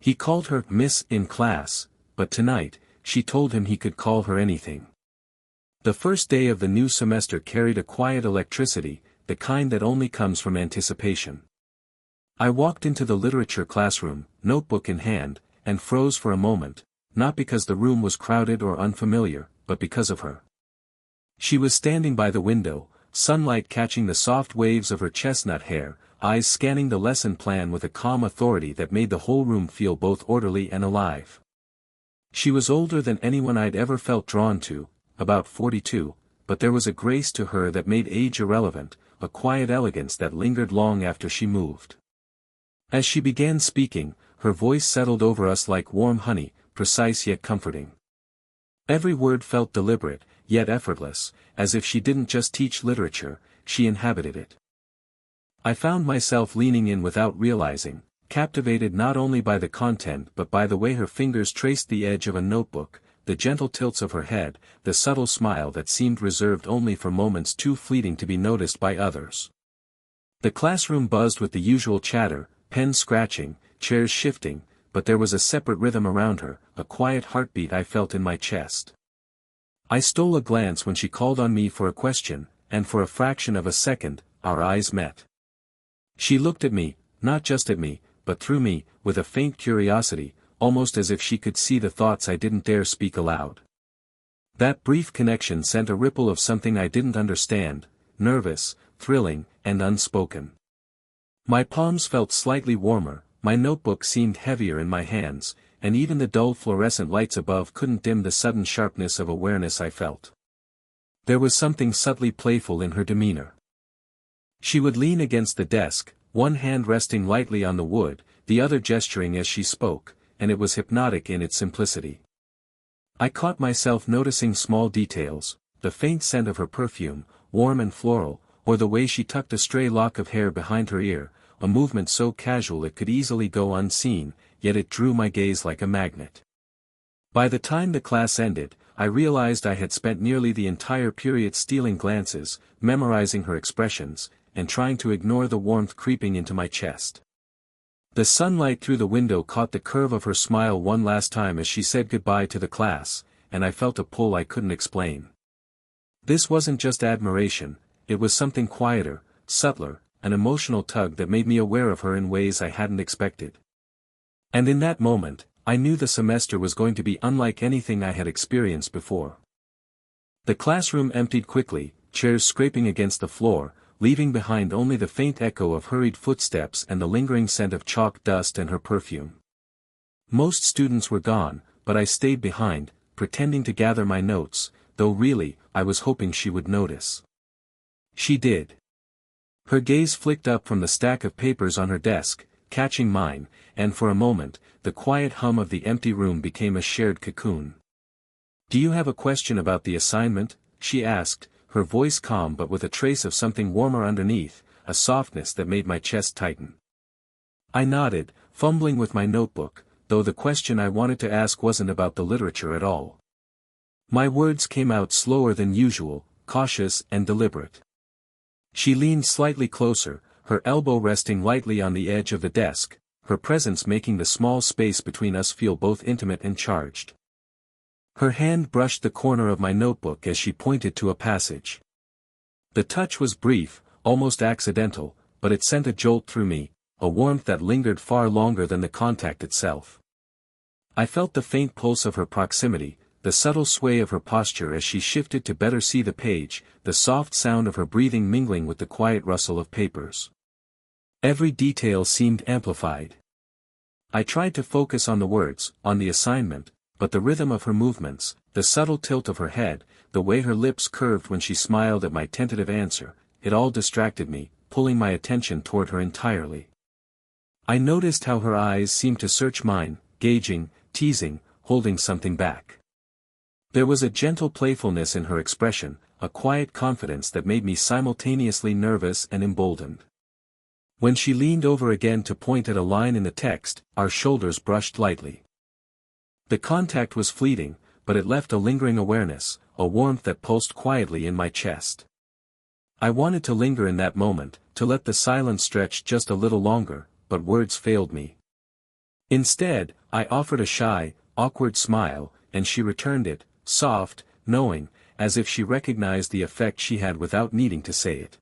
He called her Miss in class, but tonight, she told him he could call her anything. The first day of the new semester carried a quiet electricity, the kind that only comes from anticipation. I walked into the literature classroom, notebook in hand, and froze for a moment, not because the room was crowded or unfamiliar, but because of her. She was standing by the window, sunlight catching the soft waves of her chestnut hair, eyes scanning the lesson plan with a calm authority that made the whole room feel both orderly and alive. She was older than anyone I'd ever felt drawn to, about 42, but there was a grace to her that made age irrelevant, a quiet elegance that lingered long after she moved. As she began speaking, her voice settled over us like warm honey, precise yet comforting. Every word felt deliberate, yet effortless, as if she didn't just teach literature, she inhabited it. I found myself leaning in without realizing, captivated not only by the content but by the way her fingers traced the edge of a notebook, the gentle tilts of her head, the subtle smile that seemed reserved only for moments too fleeting to be noticed by others. The classroom buzzed with the usual chatter, pens scratching, chairs shifting, but there was a separate rhythm around her, a quiet heartbeat I felt in my chest. I stole a glance when she called on me for a question, and for a fraction of a second, our eyes met. She looked at me, not just at me, but through me, with a faint curiosity, almost as if she could see the thoughts I didn't dare speak aloud. That brief connection sent a ripple of something I didn't understand, nervous, thrilling, and unspoken. My palms felt slightly warmer, my notebook seemed heavier in my hands, and even the dull fluorescent lights above couldn't dim the sudden sharpness of awareness I felt. There was something subtly playful in her demeanor. She would lean against the desk, one hand resting lightly on the wood, the other gesturing as she spoke, and it was hypnotic in its simplicity. I caught myself noticing small details, the faint scent of her perfume, warm and floral, or the way she tucked a stray lock of hair behind her ear, a movement so casual it could easily go unseen, yet it drew my gaze like a magnet. By the time the class ended, I realized I had spent nearly the entire period stealing glances, memorizing her expressions, and trying to ignore the warmth creeping into my chest. The sunlight through the window caught the curve of her smile one last time as she said goodbye to the class, and I felt a pull I couldn't explain. This wasn't just admiration, it was something quieter, subtler, an emotional tug that made me aware of her in ways I hadn't expected. And in that moment, I knew the semester was going to be unlike anything I had experienced before. The classroom emptied quickly, chairs scraping against the floor, leaving behind only the faint echo of hurried footsteps and the lingering scent of chalk dust and her perfume. Most students were gone, but I stayed behind, pretending to gather my notes, though really, I was hoping she would notice. She did. Her gaze flicked up from the stack of papers on her desk, catching mine, and for a moment, the quiet hum of the empty room became a shared cocoon. "Do you have a question about the assignment?" she asked, her voice calm but with a trace of something warmer underneath, a softness that made my chest tighten. I nodded, fumbling with my notebook, though the question I wanted to ask wasn't about the literature at all. My words came out slower than usual, cautious and deliberate. She leaned slightly closer, her elbow resting lightly on the edge of the desk, her presence making the small space between us feel both intimate and charged. Her hand brushed the corner of my notebook as she pointed to a passage. The touch was brief, almost accidental, but it sent a jolt through me, a warmth that lingered far longer than the contact itself. I felt the faint pulse of her proximity, the subtle sway of her posture as she shifted to better see the page, the soft sound of her breathing mingling with the quiet rustle of papers. Every detail seemed amplified. I tried to focus on the words, on the assignment, but the rhythm of her movements, the subtle tilt of her head, the way her lips curved when she smiled at my tentative answer, it all distracted me, pulling my attention toward her entirely. I noticed how her eyes seemed to search mine, gauging, teasing, holding something back. There was a gentle playfulness in her expression, a quiet confidence that made me simultaneously nervous and emboldened. When she leaned over again to point at a line in the text, our shoulders brushed lightly. The contact was fleeting, but it left a lingering awareness, a warmth that pulsed quietly in my chest. I wanted to linger in that moment, to let the silence stretch just a little longer, but words failed me. Instead, I offered a shy, awkward smile, and she returned it, soft, knowing, as if she recognized the effect she had without needing to say it.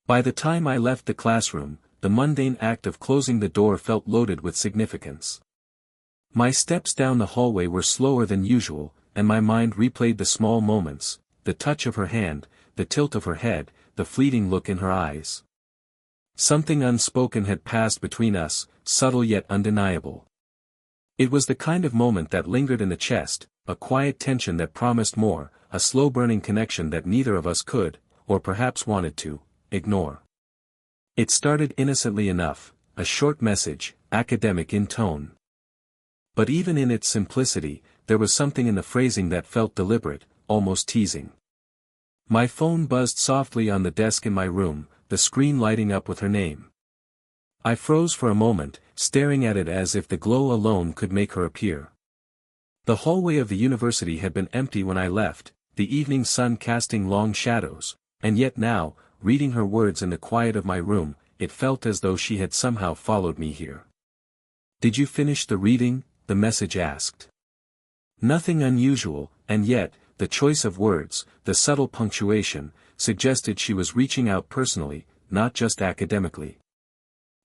By the time I left the classroom, the mundane act of closing the door felt loaded with significance. My steps down the hallway were slower than usual, and my mind replayed the small moments, the touch of her hand, the tilt of her head, the fleeting look in her eyes. Something unspoken had passed between us, subtle yet undeniable. It was the kind of moment that lingered in the chest, a quiet tension that promised more, a slow-burning connection that neither of us could, or perhaps wanted to, ignore. It started innocently enough, a short message, academic in tone. But even in its simplicity, there was something in the phrasing that felt deliberate, almost teasing. My phone buzzed softly on the desk in my room, the screen lighting up with her name. I froze for a moment, staring at it as if the glow alone could make her appear. The hallway of the university had been empty when I left, the evening sun casting long shadows, and yet now, reading her words in the quiet of my room, it felt as though she had somehow followed me here. "Did you finish the reading?" the message asked. Nothing unusual, and yet, the choice of words, the subtle punctuation, suggested she was reaching out personally, not just academically.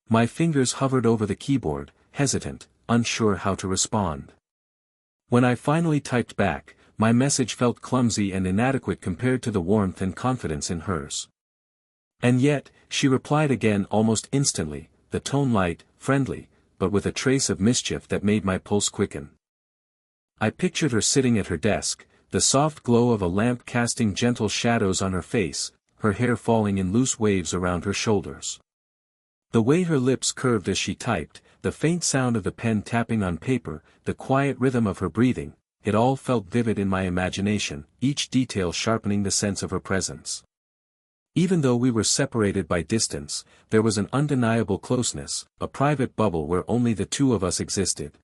My fingers hovered over the keyboard, hesitant, unsure how to respond. When I finally typed back, my message felt clumsy and inadequate compared to the warmth and confidence in hers. And yet, she replied again almost instantly, the tone light, friendly, but with a trace of mischief that made my pulse quicken. I pictured her sitting at her desk, the soft glow of a lamp casting gentle shadows on her face, her hair falling in loose waves around her shoulders. The way her lips curved as she typed, the faint sound of the pen tapping on paper, the quiet rhythm of her breathing, it all felt vivid in my imagination, each detail sharpening the sense of her presence. Even though we were separated by distance, there was an undeniable closeness, a private bubble where only the two of us existed.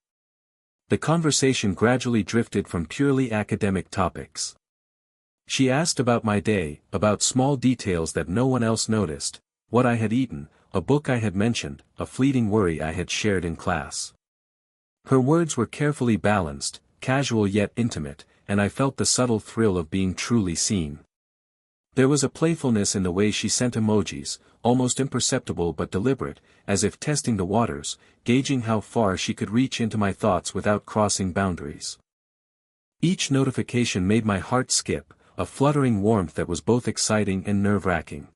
The conversation gradually drifted from purely academic topics. She asked about my day, about small details that no one else noticed, what I had eaten, a book I had mentioned, a fleeting worry I had shared in class. Her words were carefully balanced, casual yet intimate, and I felt the subtle thrill of being truly seen. There was a playfulness in the way she sent emojis, almost imperceptible but deliberate, as if testing the waters, gauging how far she could reach into my thoughts without crossing boundaries. Each notification made my heart skip, a fluttering warmth that was both exciting and nerve-wracking.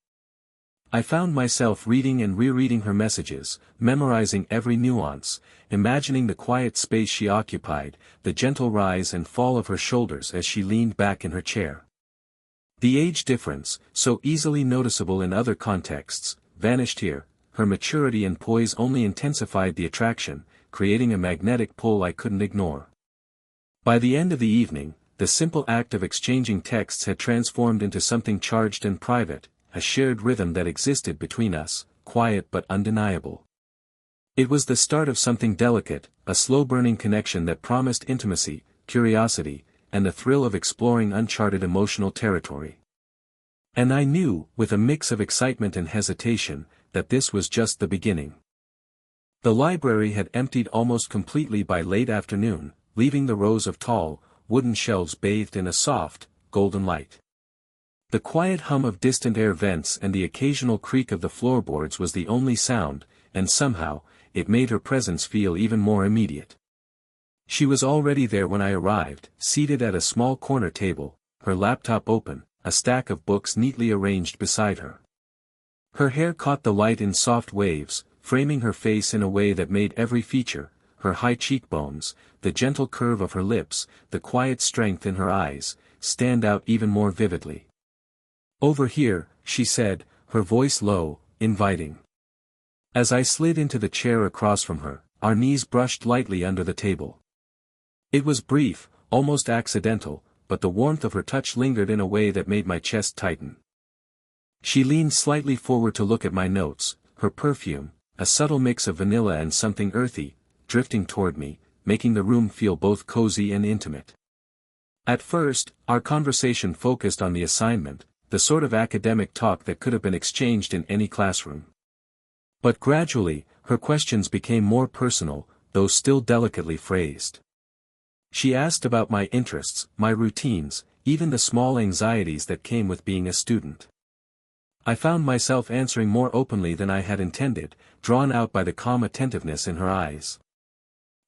I found myself reading and rereading her messages, memorizing every nuance, imagining the quiet space she occupied, the gentle rise and fall of her shoulders as she leaned back in her chair. The age difference, so easily noticeable in other contexts, vanished here, her maturity and poise only intensified the attraction, creating a magnetic pull I couldn't ignore. By the end of the evening, the simple act of exchanging texts had transformed into something charged and private, a shared rhythm that existed between us, quiet but undeniable. It was the start of something delicate, a slow-burning connection that promised intimacy, curiosity, and the thrill of exploring uncharted emotional territory. And I knew, with a mix of excitement and hesitation, that this was just the beginning. The library had emptied almost completely by late afternoon, leaving the rows of tall, wooden shelves bathed in a soft, golden light. The quiet hum of distant air vents and the occasional creak of the floorboards was the only sound, and somehow, it made her presence feel even more immediate. She was already there when I arrived, seated at a small corner table, her laptop open, a stack of books neatly arranged beside her. Her hair caught the light in soft waves, framing her face in a way that made every feature, her high cheekbones, the gentle curve of her lips, the quiet strength in her eyes, stand out even more vividly. "Over here," she said, her voice low, inviting. As I slid into the chair across from her, our knees brushed lightly under the table. It was brief, almost accidental, but the warmth of her touch lingered in a way that made my chest tighten. She leaned slightly forward to look at my notes, her perfume, a subtle mix of vanilla and something earthy, drifting toward me, making the room feel both cozy and intimate. At first, our conversation focused on the assignment, the sort of academic talk that could have been exchanged in any classroom. But gradually, her questions became more personal, though still delicately phrased. She asked about my interests, my routines, even the small anxieties that came with being a student. I found myself answering more openly than I had intended, drawn out by the calm attentiveness in her eyes.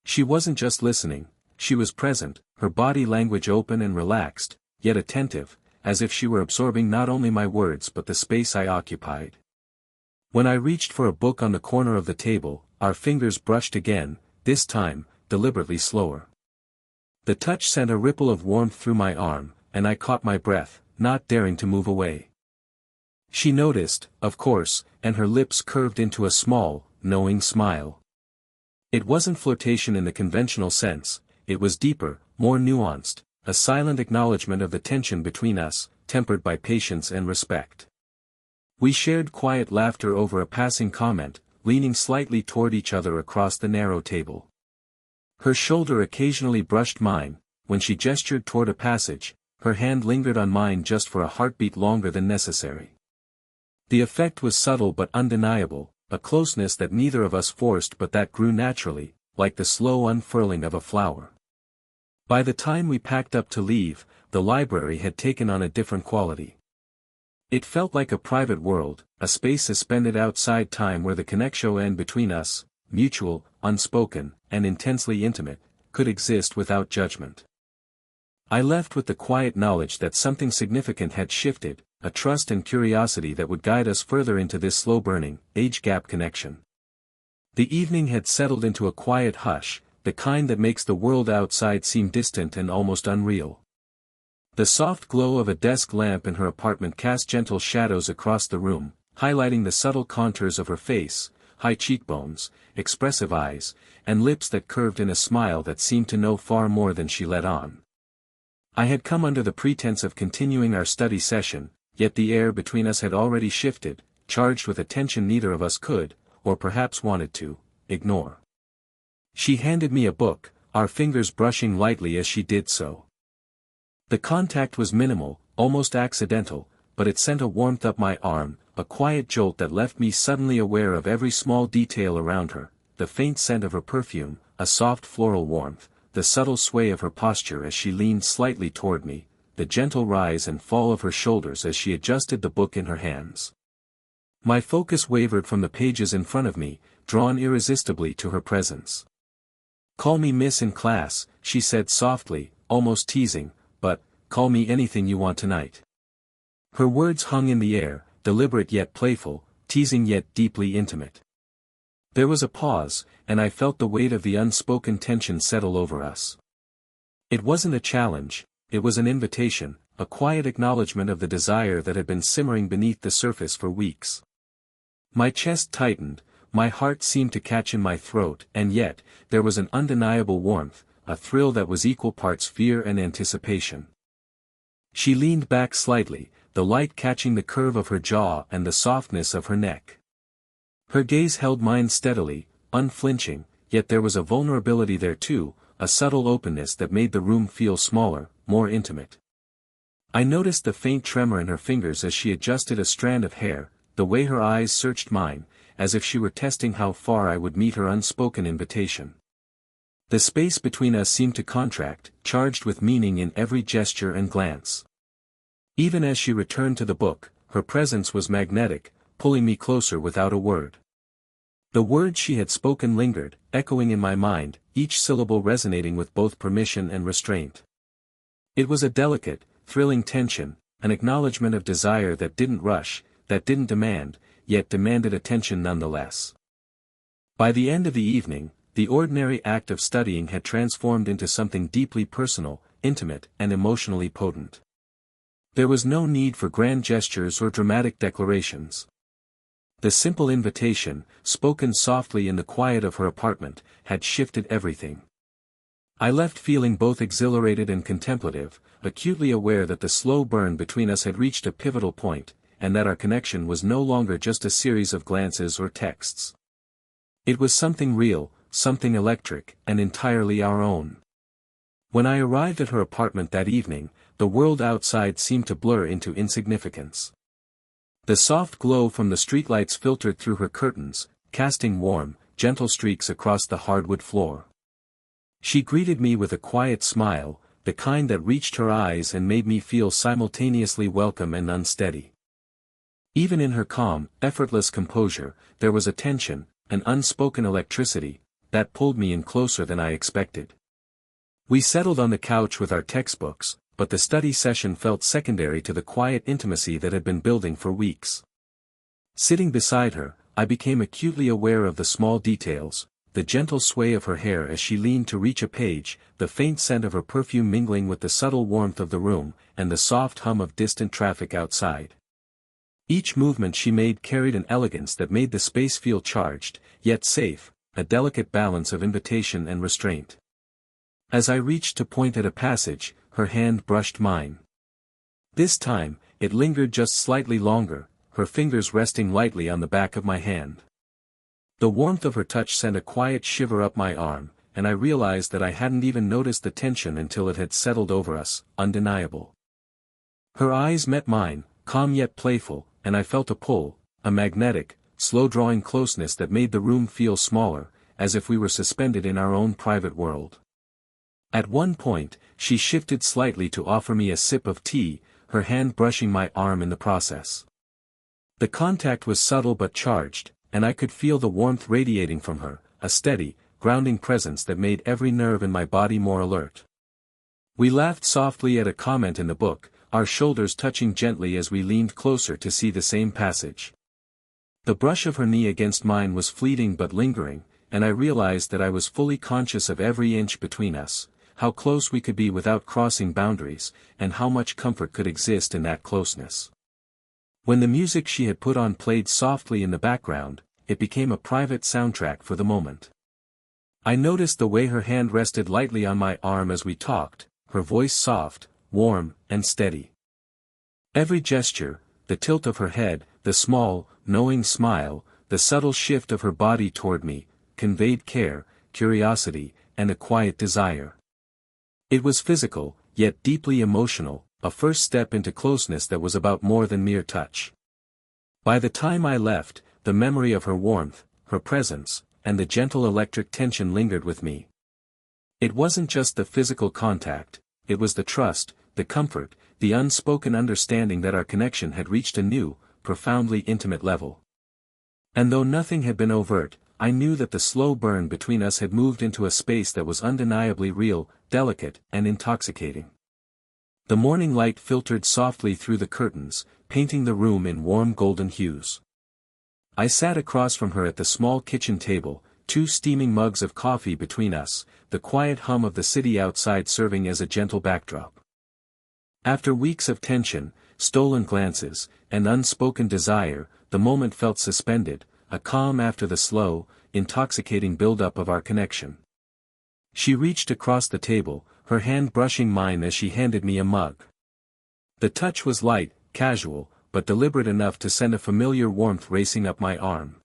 She wasn't just listening, she was present, her body language open and relaxed, yet attentive, as if she were absorbing not only my words but the space I occupied. When I reached for a book on the corner of the table, our fingers brushed again, this time, deliberately slower. The touch sent a ripple of warmth through my arm, and I caught my breath, not daring to move away. She noticed, of course, and her lips curved into a small, knowing smile. It wasn't flirtation in the conventional sense, it was deeper, more nuanced, a silent acknowledgement of the tension between us, tempered by patience and respect. We shared quiet laughter over a passing comment, leaning slightly toward each other across the narrow table. Her shoulder occasionally brushed mine, when she gestured toward a passage, her hand lingered on mine just for a heartbeat longer than necessary. The effect was subtle but undeniable, a closeness that neither of us forced but that grew naturally, like the slow unfurling of a flower. By the time we packed up to leave, the library had taken on a different quality. It felt like a private world, a space suspended outside time where the connection between us, mutual, unspoken, and intensely intimate, could exist without judgment. I left with the quiet knowledge that something significant had shifted, a trust and curiosity that would guide us further into this slow-burning, age-gap connection. The evening had settled into a quiet hush, the kind that makes the world outside seem distant and almost unreal. The soft glow of a desk lamp in her apartment cast gentle shadows across the room, highlighting the subtle contours of her face, high cheekbones, expressive eyes, and lips that curved in a smile that seemed to know far more than she let on. I had come under the pretense of continuing our study session, yet the air between us had already shifted, charged with a tension neither of us could, or perhaps wanted to, ignore. She handed me a book, our fingers brushing lightly as she did so. The contact was minimal, almost accidental, but it sent a warmth up my arm, a quiet jolt that left me suddenly aware of every small detail around her, the faint scent of her perfume, a soft floral warmth, the subtle sway of her posture as she leaned slightly toward me, the gentle rise and fall of her shoulders as she adjusted the book in her hands. My focus wavered from the pages in front of me, drawn irresistibly to her presence. "Call me Miss in class," she said softly, almost teasing, "but, call me anything you want tonight." Her words hung in the air, deliberate yet playful, teasing yet deeply intimate. There was a pause, and I felt the weight of the unspoken tension settle over us. It wasn't a challenge, it was an invitation, a quiet acknowledgement of the desire that had been simmering beneath the surface for weeks. My chest tightened, my heart seemed to catch in my throat, and yet, there was an undeniable warmth, a thrill that was equal parts fear and anticipation. She leaned back slightly, the light catching the curve of her jaw and the softness of her neck. Her gaze held mine steadily, unflinching, yet there was a vulnerability there too, a subtle openness that made the room feel smaller, more intimate. I noticed the faint tremor in her fingers as she adjusted a strand of hair, the way her eyes searched mine, as if she were testing how far I would meet her unspoken invitation. The space between us seemed to contract, charged with meaning in every gesture and glance. Even as she returned to the book, her presence was magnetic, pulling me closer without a word. The words she had spoken lingered, echoing in my mind, each syllable resonating with both permission and restraint. It was a delicate, thrilling tension, an acknowledgement of desire that didn't rush, that didn't demand, yet demanded attention nonetheless. By the end of the evening, the ordinary act of studying had transformed into something deeply personal, intimate, and emotionally potent. There was no need for grand gestures or dramatic declarations. The simple invitation, spoken softly in the quiet of her apartment, had shifted everything. I left feeling both exhilarated and contemplative, acutely aware that the slow burn between us had reached a pivotal point, and that our connection was no longer just a series of glances or texts. It was something real, something electric, and entirely our own. When I arrived at her apartment that evening, the world outside seemed to blur into insignificance. The soft glow from the streetlights filtered through her curtains, casting warm, gentle streaks across the hardwood floor. She greeted me with a quiet smile, the kind that reached her eyes and made me feel simultaneously welcome and unsteady. Even in her calm, effortless composure, there was a tension, an unspoken electricity, that pulled me in closer than I expected. We settled on the couch with our textbooks, but the study session felt secondary to the quiet intimacy that had been building for weeks. Sitting beside her, I became acutely aware of the small details, the gentle sway of her hair as she leaned to reach a page, the faint scent of her perfume mingling with the subtle warmth of the room, and the soft hum of distant traffic outside. Each movement she made carried an elegance that made the space feel charged, yet safe, a delicate balance of invitation and restraint. As I reached to point at a passage, her hand brushed mine. This time, it lingered just slightly longer, her fingers resting lightly on the back of my hand. The warmth of her touch sent a quiet shiver up my arm, and I realized that I hadn't even noticed the tension until it had settled over us, undeniable. Her eyes met mine, calm yet playful, and I felt a pull, a magnetic, slow-drawing closeness that made the room feel smaller, as if we were suspended in our own private world. At one point, she shifted slightly to offer me a sip of tea, her hand brushing my arm in the process. The contact was subtle but charged, and I could feel the warmth radiating from her, a steady, grounding presence that made every nerve in my body more alert. We laughed softly at a comment in the book, our shoulders touching gently as we leaned closer to see the same passage. The brush of her knee against mine was fleeting but lingering, and I realized that I was fully conscious of every inch between us, how close we could be without crossing boundaries, and how much comfort could exist in that closeness. When the music she had put on played softly in the background, it became a private soundtrack for the moment. I noticed the way her hand rested lightly on my arm as we talked, her voice soft, warm, and steady. Every gesture, the tilt of her head, the small, knowing smile, the subtle shift of her body toward me, conveyed care, curiosity, and a quiet desire. It was physical, yet deeply emotional, a first step into closeness that was about more than mere touch. By the time I left, the memory of her warmth, her presence, and the gentle electric tension lingered with me. It wasn't just the physical contact, it was the trust, the comfort, the unspoken understanding that our connection had reached a new, profoundly intimate level. And though nothing had been overt, I knew that the slow burn between us had moved into a space that was undeniably real, delicate, and intoxicating. The morning light filtered softly through the curtains, painting the room in warm golden hues. I sat across from her at the small kitchen table, 2 steaming mugs of coffee between us, the quiet hum of the city outside serving as a gentle backdrop. After weeks of tension, stolen glances, and unspoken desire, the moment felt suspended, a calm after the slow, intoxicating build-up of our connection. She reached across the table, her hand brushing mine as she handed me a mug. The touch was light, casual, but deliberate enough to send a familiar warmth racing up my arm.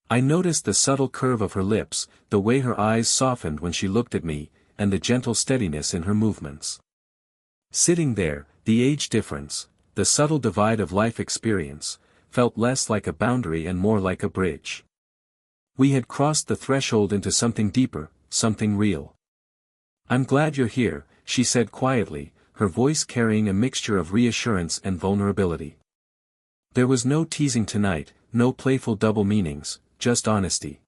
I noticed the subtle curve of her lips, the way her eyes softened when she looked at me, and the gentle steadiness in her movements. Sitting there, the age difference, the subtle divide of life experience, felt less like a boundary and more like a bridge. We had crossed the threshold into something deeper, something real. "I'm glad you're here," she said quietly, her voice carrying a mixture of reassurance and vulnerability. There was no teasing tonight, no playful double meanings, just honesty.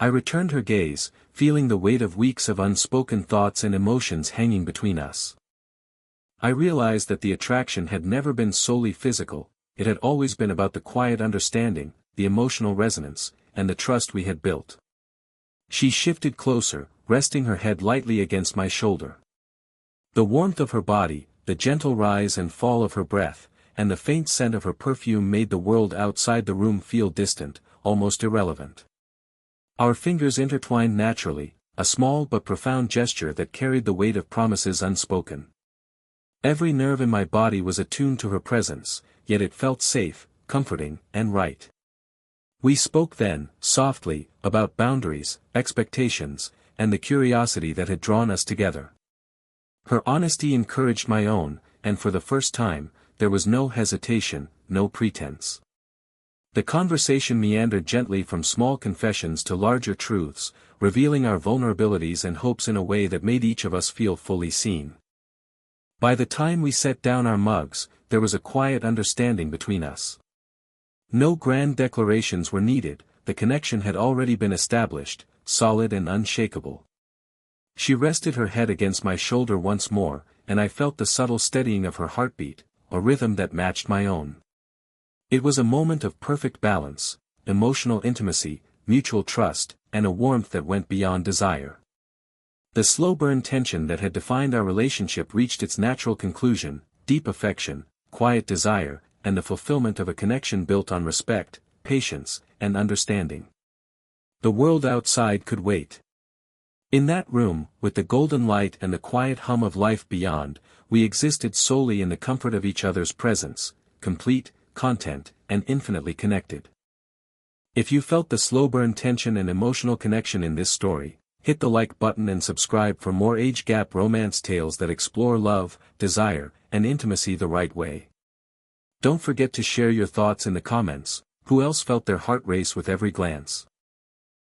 I returned her gaze, feeling the weight of weeks of unspoken thoughts and emotions hanging between us. I realized that the attraction had never been solely physical, it had always been about the quiet understanding, the emotional resonance, and the trust we had built. She shifted closer, resting her head lightly against my shoulder. The warmth of her body, the gentle rise and fall of her breath, and the faint scent of her perfume made the world outside the room feel distant, almost irrelevant. Our fingers intertwined naturally, a small but profound gesture that carried the weight of promises unspoken. Every nerve in my body was attuned to her presence, yet it felt safe, comforting, and right. We spoke then, softly, about boundaries, expectations, and the curiosity that had drawn us together. Her honesty encouraged my own, and for the first time, there was no hesitation, no pretense. The conversation meandered gently from small confessions to larger truths, revealing our vulnerabilities and hopes in a way that made each of us feel fully seen. By the time we set down our mugs, there was a quiet understanding between us. No grand declarations were needed, the connection had already been established, solid and unshakable. She rested her head against my shoulder once more, and I felt the subtle steadying of her heartbeat, a rhythm that matched my own. It was a moment of perfect balance, emotional intimacy, mutual trust, and a warmth that went beyond desire. The slow-burn tension that had defined our relationship reached its natural conclusion, deep affection, quiet desire, and the fulfillment of a connection built on respect, patience, and understanding. The world outside could wait. In that room, with the golden light and the quiet hum of life beyond, we existed solely in the comfort of each other's presence, complete, content, and infinitely connected. If you felt the slow-burn tension and emotional connection in this story, hit the like button and subscribe for more age-gap romance tales that explore love, desire, and intimacy the right way. Don't forget to share your thoughts in the comments. Who else felt their heart race with every glance?